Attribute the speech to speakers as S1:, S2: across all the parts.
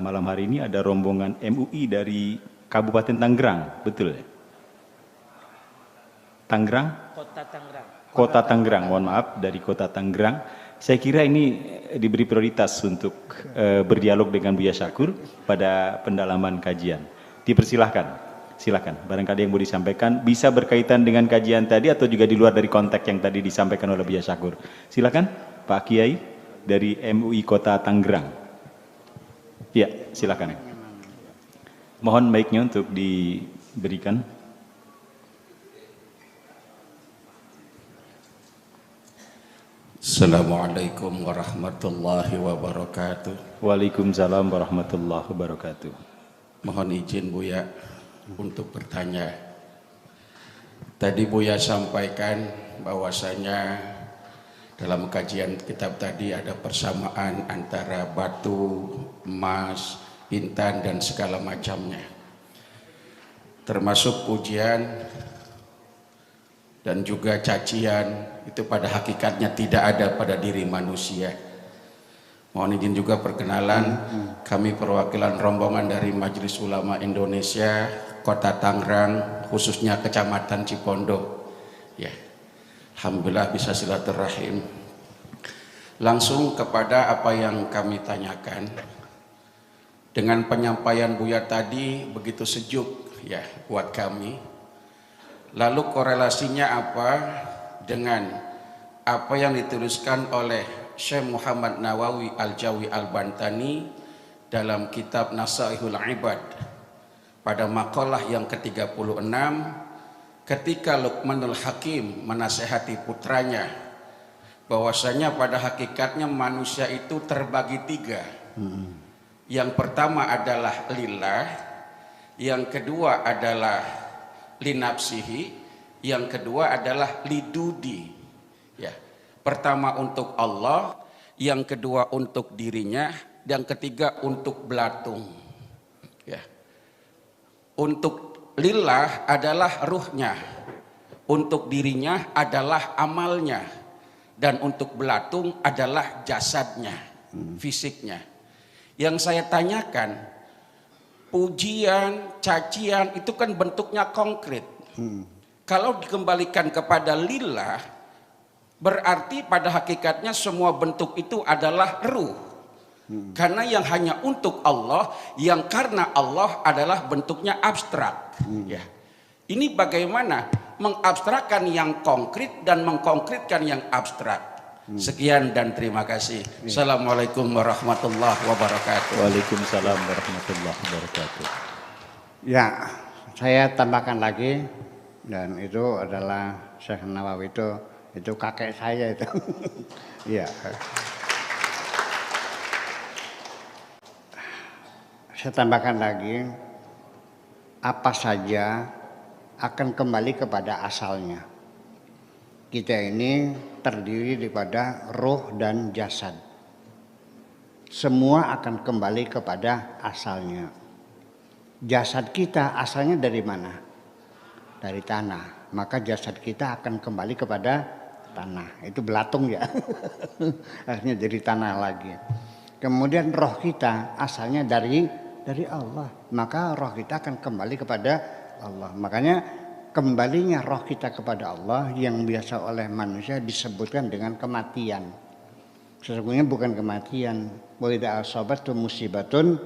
S1: malam hari ini ada rombongan MUI dari Kabupaten Tangerang, betul ya? Tangerang?
S2: Kota Tangerang.
S1: Kota Tangerang, mohon maaf, dari Kota Tangerang. Saya kira ini diberi prioritas untuk berdialog dengan Buya Syakur pada pendalaman kajian. Dipersilahkan, silakan. Barangkali yang mau disampaikan bisa berkaitan dengan kajian tadi atau juga di luar dari konteks yang tadi disampaikan oleh Buya Syakur. Silakan, Pak Kiai dari MUI Kota Tangerang. Ya, silakan. Mohon mic-nya untuk diberikan.
S3: Assalamualaikum warahmatullahi wabarakatuh.
S1: Waalaikumsalam warahmatullahi wabarakatuh.
S3: Mohon izin Buya untuk bertanya. Tadi Buya sampaikan bahwasanya dalam kajian kitab tadi ada persamaan antara batu, emas, intan dan segala macamnya. Termasuk pujian dan juga cacian itu pada hakikatnya tidak ada pada diri manusia. Mohon izin juga perkenalan, kami perwakilan rombongan dari Majelis Ulama Indonesia Kota Tangerang, khususnya Kecamatan Cipondo. Ya, alhamdulillah bisa silaturahim. Langsung kepada apa yang kami tanyakan. Dengan penyampaian Buya tadi begitu sejuk ya buat kami. Lalu korelasinya apa dengan apa yang dituliskan oleh Syekh Muhammad Nawawi Al-Jawi Al-Bantani dalam kitab Nasaihul Ibad pada makalah yang ke-36 ketika Luqmanul Hakim menasehati putranya bahwasanya pada hakikatnya manusia itu terbagi tiga. Yang pertama adalah lillah, yang kedua adalah linafsihi, yang kedua adalah lidudi. Ya, pertama untuk Allah, yang kedua untuk dirinya, yang ketiga untuk belatung. Ya, untuk lillah adalah ruhnya, untuk dirinya adalah amalnya, dan untuk belatung adalah jasadnya, fisiknya. Yang saya tanyakan, pujian, cacian itu kan bentuknya konkret. Kalau dikembalikan kepada lillah, berarti pada hakikatnya semua bentuk itu adalah ruh. Karena yang hanya untuk Allah, yang karena Allah adalah bentuknya abstrak. Ya. Ini bagaimana mengabstrakkan yang konkret dan mengkonkretkan yang abstrak. Sekian dan terima kasih. Assalamualaikum warahmatullahi wabarakatuh.
S1: Waalaikumsalam warahmatullahi wabarakatuh.
S4: Ya, saya tambahkan lagi, dan itu adalah Syekh Nawawi itu kakek saya itu. Iya. Saya tambahkan lagi, apa saja akan kembali kepada asalnya. Kita ini terdiri daripada roh dan jasad. Semua akan kembali kepada asalnya. Jasad kita asalnya dari mana? Dari tanah. Maka jasad kita akan kembali kepada tanah. Itu belatung ya. Akhirnya jadi tanah lagi. Kemudian roh kita asalnya dari Allah. Maka roh kita akan kembali kepada Allah. Makanya kembalinya roh kita kepada Allah yang biasa oleh manusia disebutkan dengan kematian. Sesungguhnya bukan kematian. Wa idza asabatum musibatun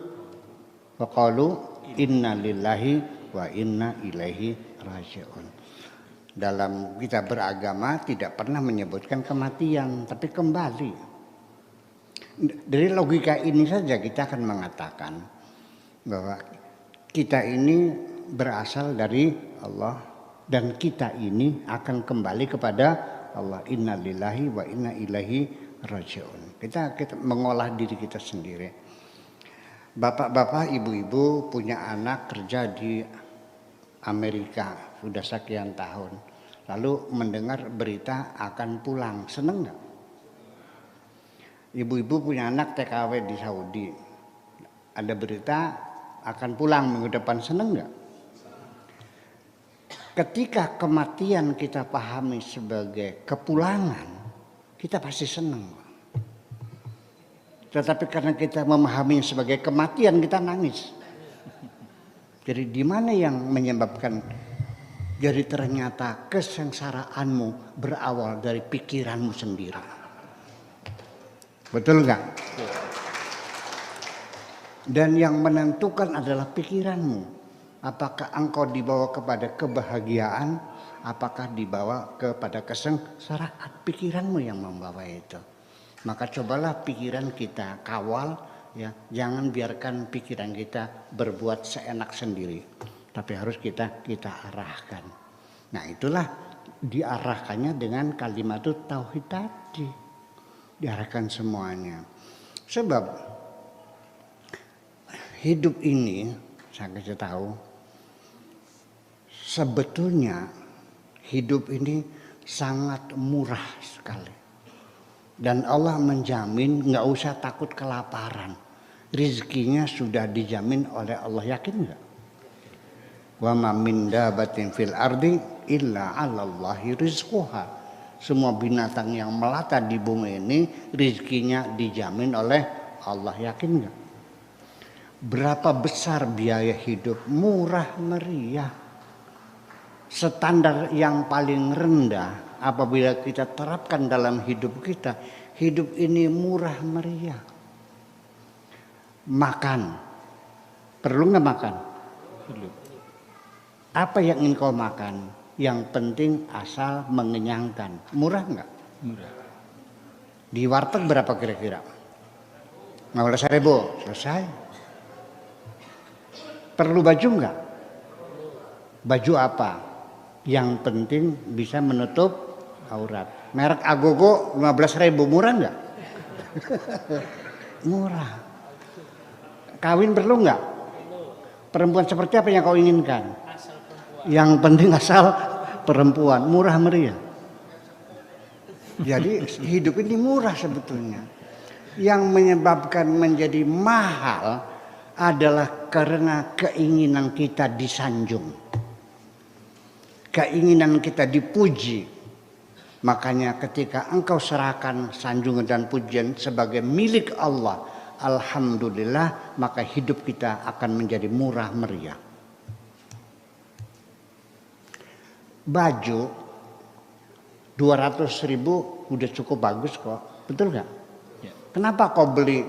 S4: faqalu inna lillahi wa inna ilaihi raji'un. Dalam kita beragama tidak pernah menyebutkan kematian, tapi kembali. Dari logika ini saja kita akan mengatakan bahwa kita ini berasal dari Allah. Dan kita ini akan kembali kepada Allah. Inna lillahi wa inna ilaihi raji'un. Kita mengolah diri kita sendiri. Bapak-bapak, ibu-ibu punya anak kerja di Amerika sudah sekian tahun. Lalu mendengar berita akan pulang. Seneng nggak? Ibu-ibu punya anak TKW di Saudi. Ada berita akan pulang minggu depan. Seneng nggak? Ketika kematian kita pahami sebagai kepulangan, kita pasti senang. Tetapi karena kita memahami sebagai kematian, kita nangis. Jadi di mana yang menyebabkan? Jadi ternyata kesengsaraanmu berawal dari pikiranmu sendiri. Betul nggak? Dan yang menentukan adalah pikiranmu. Apakah engkau dibawa kepada kebahagiaan, apakah dibawa kepada kesengsaraan? Pikiranmu yang membawa itu. Maka cobalah pikiran kita kawal, ya, jangan biarkan pikiran kita berbuat seenak sendiri, tapi harus kita arahkan. Nah, itulah diarahkannya dengan kalimat tauhid tadi, diarahkan semuanya. Sebab hidup ini, saya kasih tahu, sebetulnya hidup ini sangat murah sekali. Dan Allah menjamin nggak usah takut kelaparan. Rizkinya sudah dijamin oleh Allah, yakin nggak? Wa ma min dabatin fil ardi illa 'alallahi rizquha. Semua binatang yang melata di bumi ini rizkinya dijamin oleh Allah, yakin nggak? Berapa besar biaya hidup? Murah meriah. Standar yang paling rendah apabila kita terapkan dalam hidup kita, hidup ini murah meriah. Makan, perlu nggak makan?
S1: Perlu.
S4: Apa yang ingin kau makan? Yang penting asal mengenyangkan. Murah nggak?
S1: Murah.
S4: Di warteg berapa kira-kira? 15.000, selesai. Perlu baju nggak? Baju apa? Yang penting bisa menutup aurat. Merek Agogo 15.000, murah nggak? Murah. Kawin perlu nggak? Perempuan seperti apa yang kau inginkan? Yang penting asal perempuan, murah meriah. Jadi hidup ini murah sebetulnya. Yang menyebabkan menjadi mahal adalah karena keinginan kita disanjung. Keinginan kita dipuji. Makanya ketika engkau serahkan sanjungan dan pujian sebagai milik Allah, alhamdulillah, maka hidup kita akan menjadi murah meriah. Baju 200.000 udah cukup bagus kok, betul nggak?
S1: Ya.
S4: Kenapa kau beli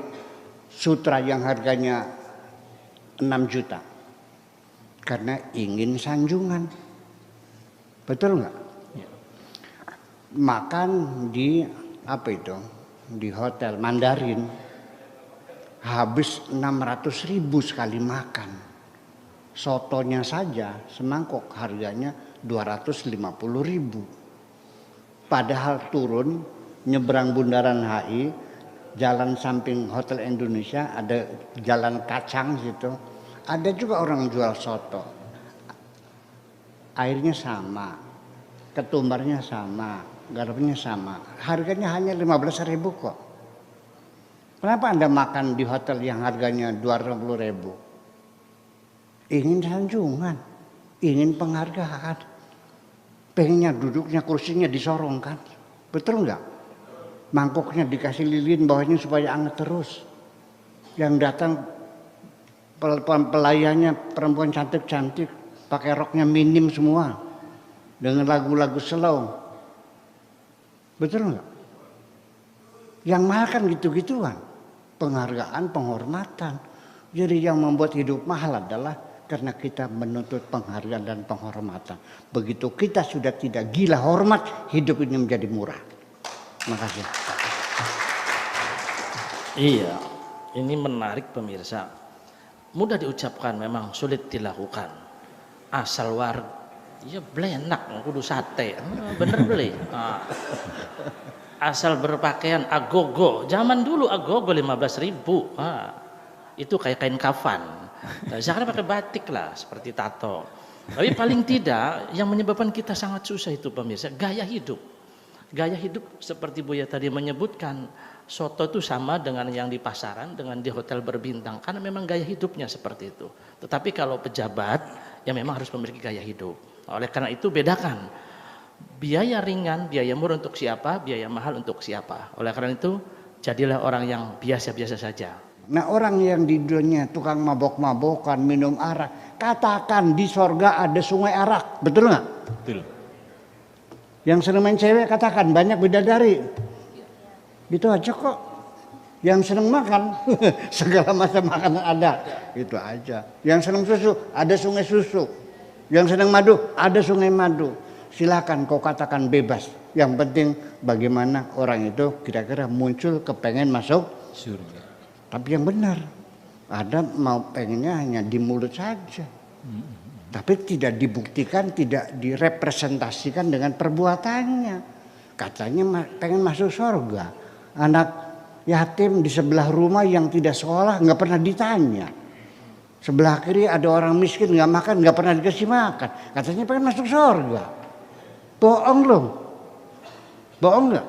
S4: sutra yang harganya 6 juta? Karena ingin sanjungan, betul nggak?
S1: Ya.
S4: Makan di apa itu, di hotel Mandarin habis 600.000 sekali makan. Sotonya saja semangkok harganya 250.000. Padahal turun nyebrang bundaran HI, jalan samping Hotel Indonesia ada jalan kacang situ, ada juga orang jual soto. Airnya sama, ketumbarnya sama, garamnya sama, harganya hanya 15.000 kok. Kenapa Anda makan di hotel yang harganya 250.000? Ingin sanjungan, ingin penghargaan, pengennya duduknya kursinya disorongkan, betul nggak? Mangkoknya dikasih lilin bawahnya supaya anget terus. Yang datang pelayannya perempuan cantik-cantik, pakai roknya minim semua, dengan lagu-lagu slow, betul nggak? Yang mahal kan gitu-gituan, penghargaan, penghormatan. Jadi yang membuat hidup mahal adalah karena kita menuntut penghargaan dan penghormatan. Begitu kita sudah tidak gila hormat, hidup ini menjadi murah. Terima kasih.
S2: Iya, ini menarik pemirsa. Mudah diucapkan, memang sulit dilakukan. Asal ya blenak, kudu sate. Bener beli. Asal berpakaian agogo. Zaman dulu agogo 15.000. Itu kayak kain kafan. Nah, sekarang pakai batik lah, seperti tato. Tapi paling tidak yang menyebabkan kita sangat susah itu pemirsa, gaya hidup. Gaya hidup seperti Buya tadi menyebutkan, soto itu sama dengan yang di pasaran, dengan di hotel berbintang, karena memang gaya hidupnya seperti itu. Tetapi kalau pejabat, ya memang harus memiliki gaya hidup. Oleh karena itu bedakan, biaya ringan, biaya murah untuk siapa, biaya mahal untuk siapa. Oleh karena itu jadilah orang yang biasa-biasa saja.
S4: Nah, orang yang di dunia tukang mabok-mabokan, minum arak, katakan di sorga ada sungai arak, betul nggak?
S1: Betul.
S4: Yang seneng main cewek katakan banyak bidadari, itu aja kok. Yang seneng makan, segala macam makanan ada, itu aja. Yang seneng susu, ada sungai susu. Yang seneng madu, ada sungai madu. Silakan kau katakan bebas. Yang penting bagaimana orang itu kira-kira muncul kepengen masuk
S1: Surga.
S4: tapi yang benar. Ada mau pengennya hanya di mulut saja. Tapi tidak dibuktikan, tidak direpresentasikan dengan perbuatannya. Katanya pengen masuk surga. Anak yatim di sebelah rumah yang tidak sekolah nggak pernah ditanya. Sebelah kiri ada orang miskin nggak makan, nggak pernah dikasih makan. Katanya pengen masuk surga. Bohong loh. Bohong nggak?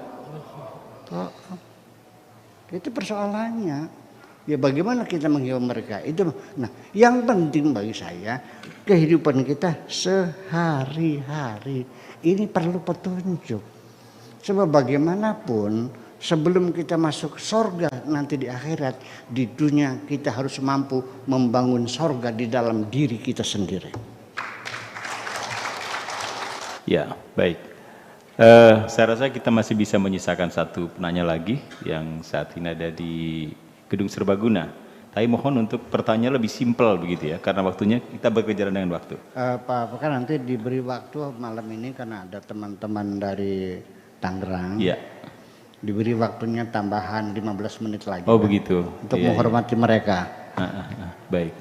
S4: Bohong. Itu persoalannya. Ya bagaimana kita menghibur mereka itu. Nah, yang penting bagi saya kehidupan kita sehari-hari ini perlu petunjuk. Sebab bagaimanapun sebelum kita masuk sorga nanti di akhirat, di dunia kita harus mampu membangun sorga di dalam diri kita sendiri.
S1: Ya, baik. Saya rasa kita masih bisa menyisakan satu penanya lagi yang saat ini ada di Gedung Serbaguna. Tapi mohon untuk pertanyaan lebih simpel begitu ya, karena waktunya kita berkejaran dengan waktu.
S4: Pak kan nanti diberi waktu malam ini karena ada teman-teman dari Tangerang.
S1: Iya.
S4: Diberi waktunya tambahan 15 menit lagi.
S1: Oh begitu.
S4: Untuk
S1: Iya,
S4: menghormati mereka.
S1: Baik.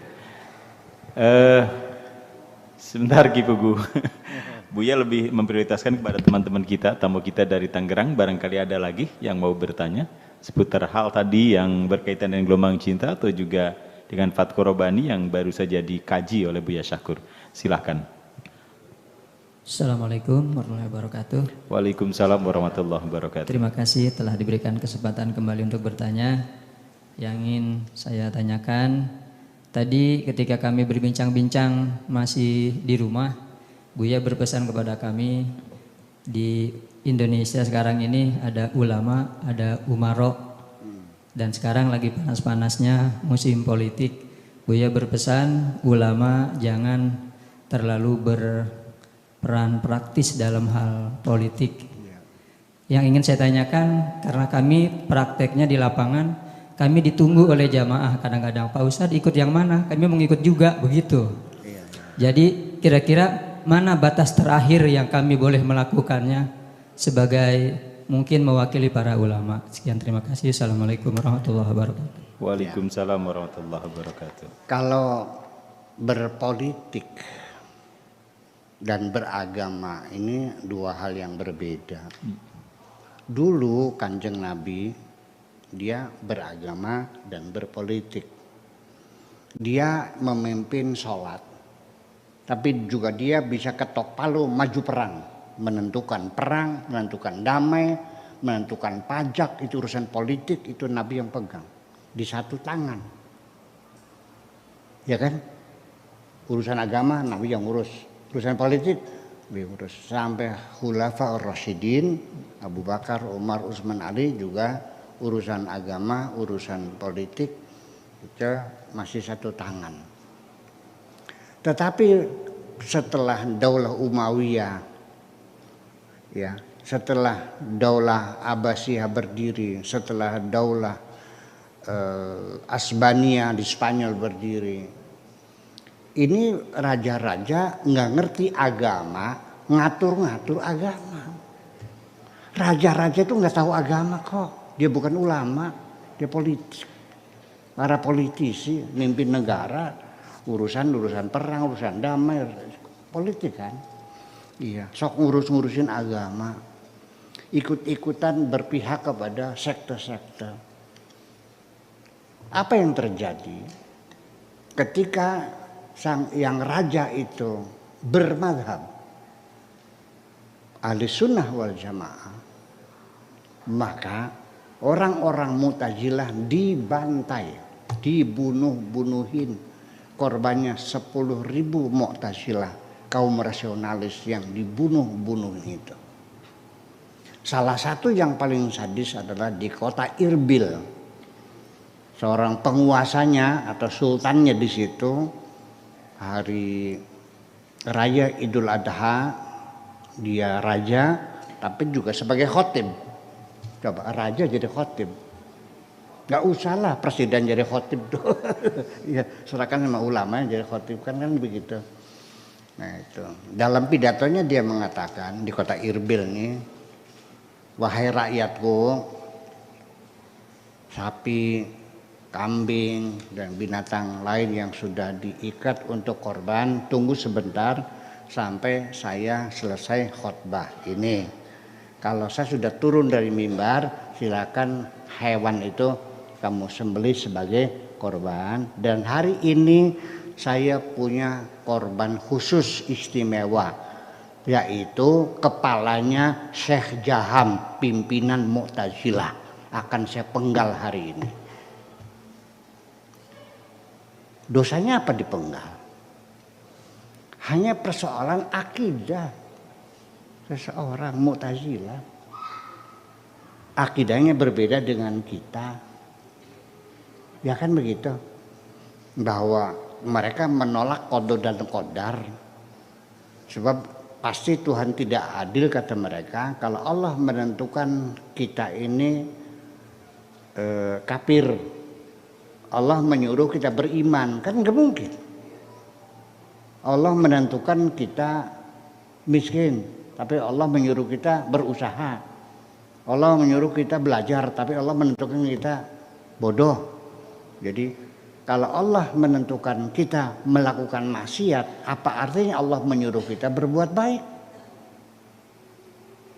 S1: Sebentar Ki Pugu. Buya lebih memprioritaskan kepada teman-teman kita, tamu kita dari Tangerang. Barangkali ada lagi yang mau bertanya seputar hal tadi yang berkaitan dengan gelombang cinta atau juga dengan Fatko Robani yang baru saja dikaji oleh Buya Syakur. Silahkan.
S5: Assalamualaikum warahmatullahi wabarakatuh.
S1: Waalaikumsalam warahmatullahi wabarakatuh.
S5: Terima kasih telah diberikan kesempatan kembali untuk bertanya. Yang ingin saya tanyakan, tadi ketika kami berbincang-bincang masih di rumah, Buya berpesan kepada kami di Indonesia sekarang ini ada ulama, ada umaro, dan sekarang lagi panas-panasnya musim politik. Buya berpesan ulama jangan terlalu berperan praktis dalam hal politik. Yang ingin saya tanyakan, karena kami prakteknya di lapangan, kami ditunggu oleh jamaah kadang-kadang, Pak Ustadz ikut yang mana? Kami mau ikut juga begitu. Jadi kira-kira mana batas terakhir yang kami boleh melakukannya sebagai mungkin mewakili para ulama. Sekian, terima kasih. Assalamualaikum warahmatullahi wabarakatuh.
S1: Waalaikumsalam warahmatullahi wabarakatuh.
S4: Kalau berpolitik dan beragama ini dua hal yang berbeda. Dulu Kanjeng Nabi dia beragama dan berpolitik. Dia memimpin sholat, tapi juga dia bisa ketok palu maju perang, menentukan perang, menentukan damai, menentukan pajak. Itu urusan politik, itu Nabi yang pegang di satu tangan, ya kan? Urusan agama Nabi yang urus, urusan politik diurus. Sampai Khulafa ar-Rasyidin, Abu Bakar, Umar, Utsman, Ali juga urusan agama, urusan politik itu masih satu tangan. Tetapi setelah Daulah Umayyah, ya, setelah Daulah Abbasiyah berdiri, setelah Daulah Asbania di Spanyol berdiri, ini raja-raja nggak ngerti agama, ngatur-ngatur agama. Raja-raja itu nggak tahu agama kok, dia bukan ulama, dia politik. Para politisi mimpin negara, urusan perang, urusan damai, politik kan. Iya, sok ngurusin agama, ikut-ikutan berpihak kepada sekte-sekte. Apa yang terjadi ketika yang raja itu bermadhab ahli sunnah wal jamaah, maka orang-orang Mu'tazilah dibantai, dibunuhin, korbannya 10.000 Mu'tazilah, kaum rasionalis yang dibunuh itu. Salah satu yang paling sadis adalah di kota Irbil. Seorang penguasanya atau sultannya di situ hari raya Idul Adha, dia raja tapi juga sebagai khotib. Coba raja jadi khotib. Gak usah lah presiden jadi khotib tuh. Ya, serahkan sama ulama yang jadi khotib kan begitu. Nah itu. Dalam pidatonya dia mengatakan di kota Irbil nih, wahai rakyatku, sapi, kambing, dan binatang lain yang sudah diikat untuk korban, tunggu sebentar sampai saya selesai khotbah ini. Kalau saya sudah turun dari mimbar, silakan hewan itu kamu sembelih sebagai korban. Dan hari ini saya punya korban khusus istimewa, yaitu kepalanya Syekh Jaham, pimpinan Mu'tazilah, akan saya penggal hari ini. Dosanya apa dipenggal? Hanya persoalan akidah seseorang Mu'tazilah. Akidahnya berbeda dengan kita. Ya kan begitu. Bahwa mereka menolak qada dan qadar. Sebab pasti Tuhan tidak adil kata mereka kalau Allah menentukan kita ini kafir. Allah menyuruh kita beriman, kan enggak mungkin. Allah menentukan kita miskin, tapi Allah menyuruh kita berusaha. Allah menyuruh kita belajar, tapi Allah menentukan kita bodoh. Jadi kalau Allah menentukan kita melakukan maksiat, apa artinya Allah menyuruh kita berbuat baik?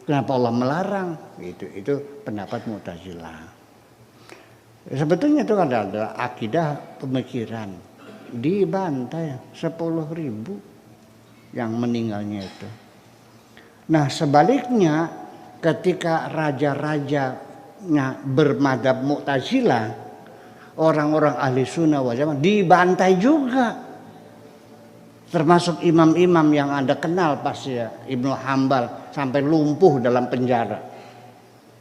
S4: Kenapa Allah melarang? Itu pendapat Mu'tazilah. Sebetulnya itu adalah akidah pemikiran. Dibantai 10.000 yang meninggalnya itu. Nah sebaliknya ketika raja-rajanya bermadhab Mu'tazilah, orang-orang ahli sunnah wal jamaah dibantai juga. Termasuk imam-imam yang Anda kenal pasti ya, Ibnu Hambal sampai lumpuh dalam penjara.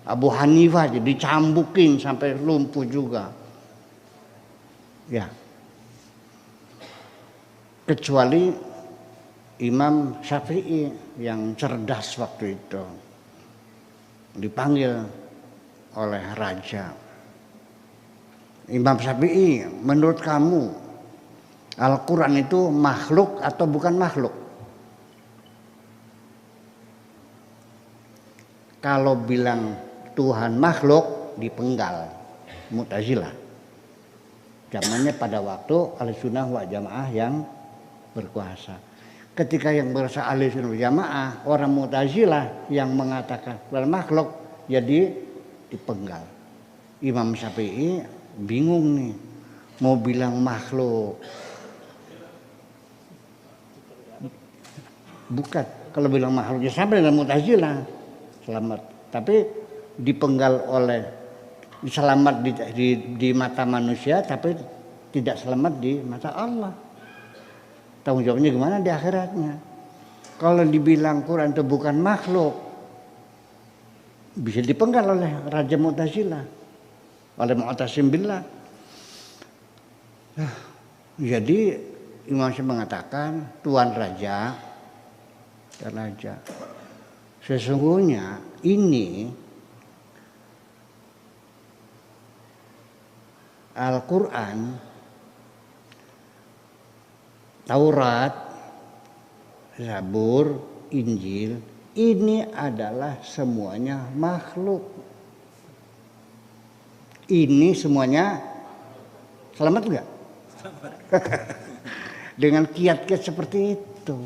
S4: Abu Hanifah dicambukin sampai lumpuh juga. Ya. Kecuali Imam Syafi'i yang cerdas waktu itu. Dipanggil oleh raja. Imam Syafi'i, menurut kamu Al-Quran itu makhluk atau bukan makhluk? Kalau bilang Tuhan makhluk, dipenggal Mu'tazilah. Zamannya pada waktu Ahlussunnah wal Jamaah yang berkuasa. Ketika yang berasa Ahlussunnah wal Jamaah, orang Mu'tazilah yang mengatakan Tuhan makhluk, jadi dipenggal. Imam Syafi'i bingung nih, mau bilang makhluk. Bukan, kalau bilang makhluk ya sampai dengan Mu'tazilah selamat. Tapi dipenggal oleh selamat di mata manusia, tapi tidak selamat di mata Allah. Tanggung jawabnya gimana di akhiratnya? Kalau dibilang Quran itu bukan makhluk, bisa dipenggal oleh Raja Mu'tazilah, oleh Mu'tasim billah. Jadi Imam Syafi'i mengatakan Tuan Raja, sesungguhnya ini Al-Quran, Taurat, Zabur, Injil, ini adalah semuanya makhluk. Ini semuanya selamat enggak? Dengan kiat-kiat seperti itu.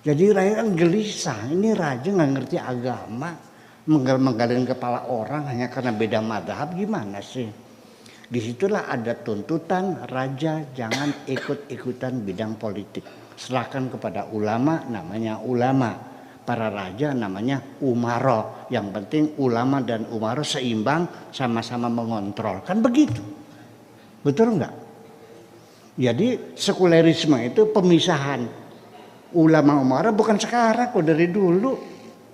S4: Jadi rakyat kan gelisah, ini raja nggak ngerti agama, menggalin kepala orang hanya karena beda madhab, gimana sih? Disitulah ada tuntutan raja jangan ikut-ikutan bidang politik. Serahkan kepada ulama, namanya ulama. Para raja namanya umaro. Yang penting ulama dan umaro seimbang, sama-sama mengontrol. Kan begitu. Betul enggak? Jadi sekulerisme itu pemisahan. Ulama umaro bukan sekarang, kok dari dulu.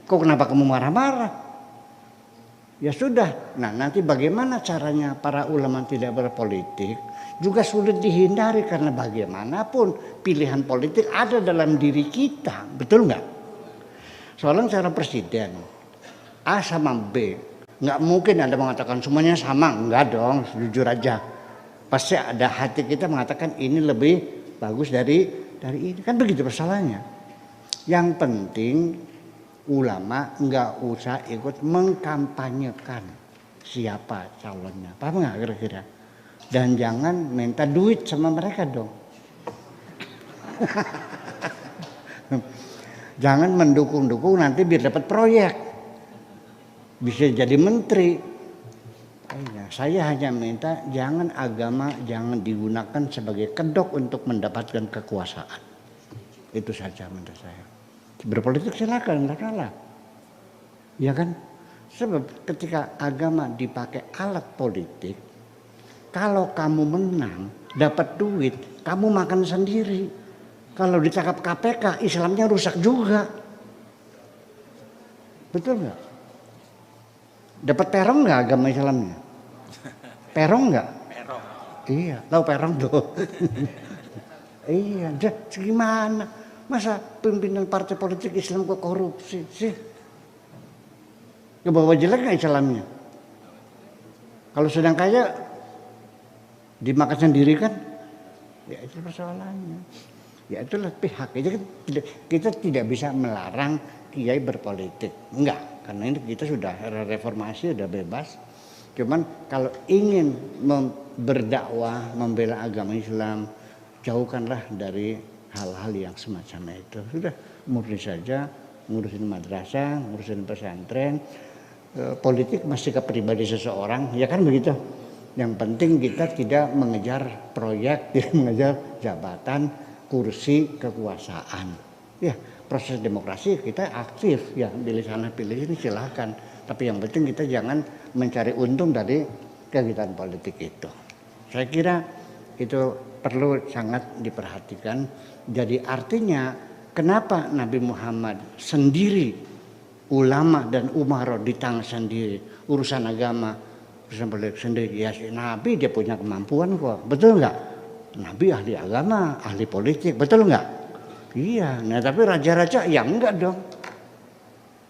S4: Kok kenapa kamu marah-marah? Ya sudah, nah nanti bagaimana caranya para ulama tidak berpolitik juga sulit dihindari karena bagaimanapun pilihan politik ada dalam diri kita, betul nggak? Soalnya cara presiden A sama B, nggak mungkin Anda mengatakan semuanya sama, enggak dong, jujur aja. Pasti ada hati kita mengatakan ini lebih bagus dari ini, kan begitu persoalannya. Yang penting ulama nggak usah ikut mengkampanyekan siapa calonnya, paham nggak kira-kira? Dan jangan minta duit sama mereka dong. Jangan mendukung-dukung nanti biar dapat proyek, bisa jadi menteri. Saya hanya minta jangan agama jangan digunakan sebagai kedok untuk mendapatkan kekuasaan. Itu saja menurut saya. Berpolitik silakan, enggak salah. Ya kan? Sebab ketika agama dipakai alat politik, kalau kamu menang, dapat duit, kamu makan sendiri. Kalau ditangkap KPK, Islamnya rusak juga. Betul nggak? Dapat perong nggak agama Islamnya? Perong nggak?
S3: Perong.
S4: Iya, tahu perong tuh. Iya, gimana? Masa pimpinan partai politik Islam kok korupsi sih? Kebawa jelek nggak Islamnya? Kalau sedang kaya dimakan sendiri kan? Ya itu persoalannya. Ya itulah pihak. Kita tidak bisa melarang kiai berpolitik. Enggak, karena ini kita sudah reformasi, sudah bebas. Cuman kalau ingin berdakwah, membela agama Islam, jauhkanlah dari hal-hal yang semacam itu. Sudah murni saja, ngurusin madrasah, ngurusin pesantren, politik masih ke pribadi seseorang, ya kan begitu. Yang penting kita tidak mengejar proyek, tidak mengejar jabatan, kursi, kekuasaan. Ya, proses demokrasi kita aktif, ya pilih sana pilih ini silahkan. Tapi yang penting kita jangan mencari untung dari kegiatan politik itu. Saya kira itu perlu sangat diperhatikan. Jadi artinya kenapa Nabi Muhammad sendiri, ulama dan umaro di tangan sendiri, urusan agama, urusan politik sendiri. Ya Nabi dia punya kemampuan kok, betul nggak? Nabi ahli agama, ahli politik, betul nggak? Iya, nah tapi raja-raja ya enggak dong.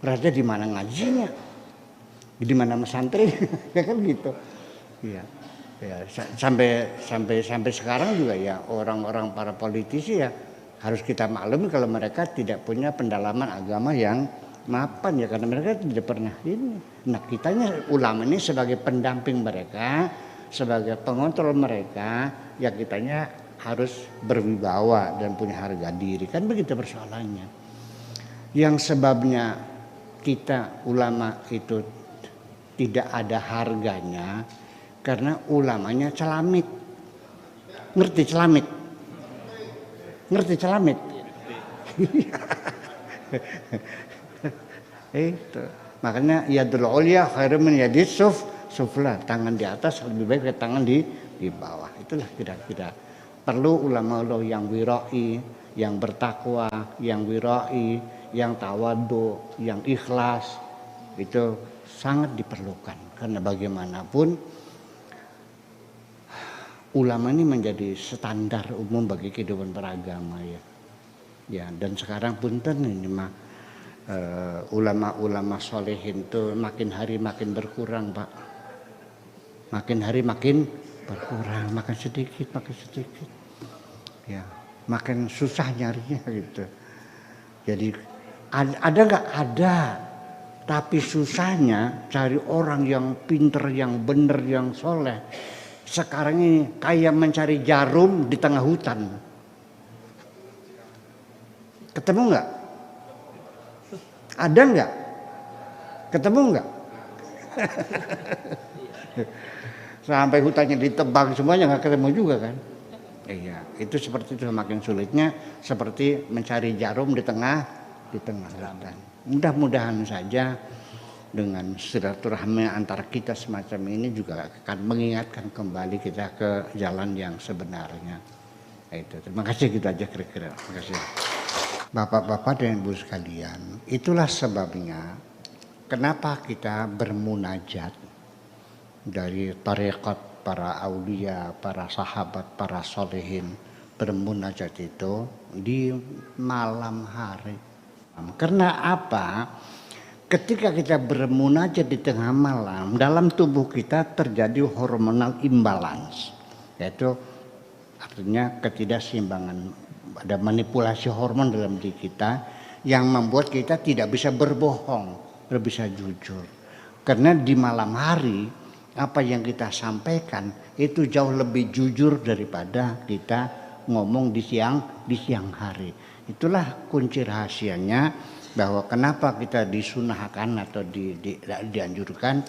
S4: Raja di mana ngajinya? Di mana pesantren? Ya kan gitu. Iya. Ya, sampai sekarang juga ya orang-orang para politisi ya harus kita maklumi kalau mereka tidak punya pendalaman agama yang mapan ya karena mereka tidak pernah ini. Nah kitanya ulama ini sebagai pendamping mereka, sebagai pengontrol mereka, ya kitanya harus berwibawa dan punya harga diri, kan begitu persoalannya. Yang sebabnya kita ulama itu tidak ada harganya karena ulamanya celamit. Ngerti celamit? Ngerti celamit? Itu. Makanya yadul ulya khairum min yadis sufla. Tangan di atas lebih baik dari tangan di bawah. Itulah kira-kira. Perlu ulama Allah yang wirai, yang bertakwa, yang wirai, yang tawadu, yang ikhlas. Itu sangat diperlukan. Karena bagaimanapun ulama ini menjadi standar umum bagi kehidupan beragama ya. Ya dan sekarang punten ini mah ulama-ulama solehin itu makin hari makin berkurang Pak. Makin hari makin berkurang, makin sedikit. Ya, makin susah nyarinya gitu. Jadi ada nggak? Ada. Tapi susahnya cari orang yang pinter, yang bener, yang soleh. Sekarang ini kayak mencari jarum di tengah hutan. Ketemu nggak? Ada nggak? Ketemu nggak? Sampai hutannya ditebang semuanya nggak ketemu juga kan? Iya, itu seperti itu semakin sulitnya seperti mencari jarum di tengah hutan. Mudah-mudahan saja dengan silaturahmi antara kita semacam ini juga akan mengingatkan kembali kita ke jalan yang sebenarnya. Itu. Terima kasih gitu aja kira-kira. Terima kasih. Bapak-bapak dan ibu sekalian, itulah sebabnya kenapa kita bermunajat dari tarekat para aulia, para sahabat, para solehin bermunajat itu di malam hari. Karena apa? Ketika kita bermunajat di tengah malam, dalam tubuh kita terjadi hormonal imbalance, yaitu artinya ketidakseimbangan, ada manipulasi hormon dalam diri kita yang membuat kita tidak bisa berbohong, tidak bisa jujur. Karena di malam hari apa yang kita sampaikan itu jauh lebih jujur daripada kita ngomong di siang hari. Itulah kunci rahasianya bahwa kenapa kita disunahkan atau dianjurkan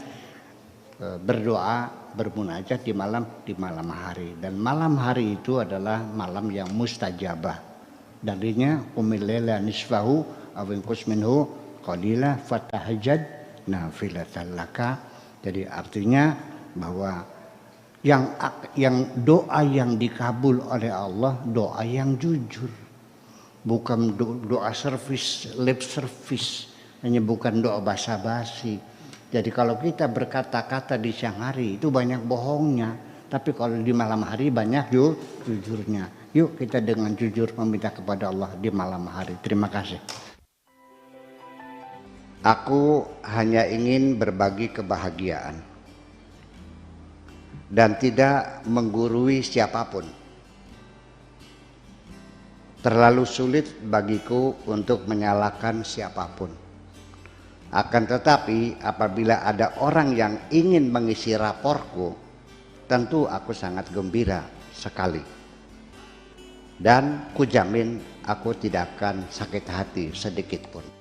S4: berdoa, bermunajat di malam hari. Dan malam hari itu adalah malam yang mustajabah. Darinya qumil laila nisfahu aw inqus minhu qalila fatahajjad nafilatan laka. Jadi artinya bahwa yang doa yang dikabul oleh Allah, doa yang jujur. Bukan doa service, lip service, hanya bukan doa basa-basi. Jadi kalau kita berkata-kata di siang hari itu banyak bohongnya, tapi kalau di malam hari banyak jujurnya. Yuk kita dengan jujur meminta kepada Allah di malam hari. Terima kasih. Aku hanya ingin berbagi kebahagiaan dan tidak menggurui siapapun. Terlalu sulit bagiku untuk menyalahkan siapapun. Akan tetapi apabila ada orang yang ingin mengisi raporku, tentu aku sangat gembira sekali. Dan kujamin aku tidak akan sakit hati sedikit pun.